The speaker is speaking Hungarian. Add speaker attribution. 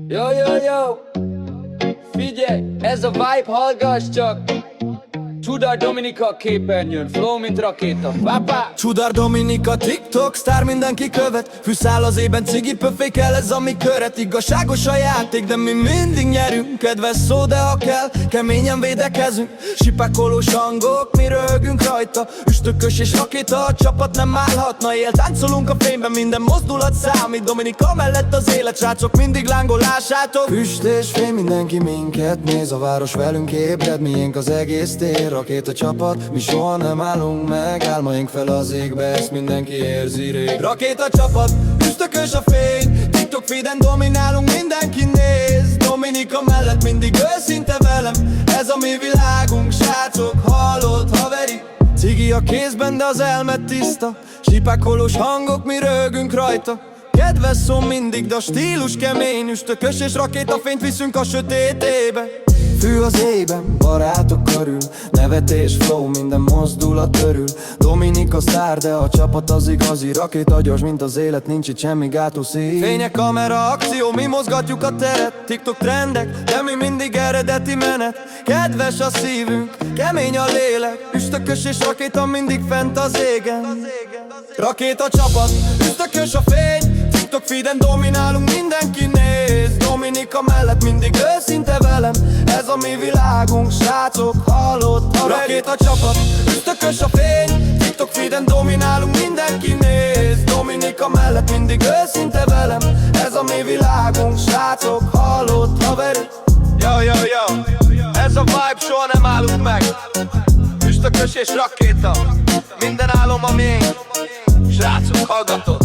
Speaker 1: Yo, yo, yo! Figyelj, ez a vibe, hallgass csak! Csudar Dominika képernyőn, flow mint rakéta, pápá!
Speaker 2: Csudar Dominika, TikTok, sztár mindenki követ. Fűszál az ében, cigi pöfékel, ez a mi köret. Igazságos a játék, de mi mindig nyerünk. Kedves szó, de ha kell, keményen védekezünk. Sipakolós hangok, mi röhögünk rajta. Üstökös és rakéta, a csapat nem állhatna. Él, táncolunk a fényben, minden mozdulat számít. Dominika mellett az élet, srácok, mindig lángolásátok. Füst és fény, mindenki minket néz. A város velünk ébred, miénk az egész tér. Rakéta csapat, mi soha nem állunk meg. Álmaink fel az égbe, ezt mindenki érzi rég. Rakéta csapat, üstökös a fény. TikTok feeden dominálunk, mindenki néz. Dominika mellett mindig őszinte velem. Ez a mi világunk, srácok, hallott haveri. Cigi a kézben, de az elme tiszta. Sipákolós hangok, mi rögünk rajta. Kedves szó mindig, de a stílus kemény. Üstökös és rakétafényt viszünk a sötétébe. Fű az éjben, barátok körül. Nevetés, flow, minden mozdulat örül. Dominika sztár, de a csapat az igazi. Rakéta gyors, mint az élet, nincs itt semmi gátószív. Fények, kamera, akció, mi mozgatjuk a teret. TikTok trendek, de mi mindig eredeti menet. Kedves a szívünk, kemény a lélek. Üstökös és rakéta mindig fent az égen. Rakéta csapat, üstökös a fény. TikTok feeden dominálunk, mindenki néz. Dominika mellett mindig őszinte velem. Ez a mi világunk, srácok, hallott a rakéta csapat, üstökös a fény. TikTok feeden dominálunk, mindenki néz. Dominika mellett mindig őszinte velem. Ez a mi világunk, srácok, hallott haveri. Yo, yo, yo, ez a vibe, soha nem állunk meg. Üstökös és rakéta, minden álom a miénk. Srácok, hallgatod?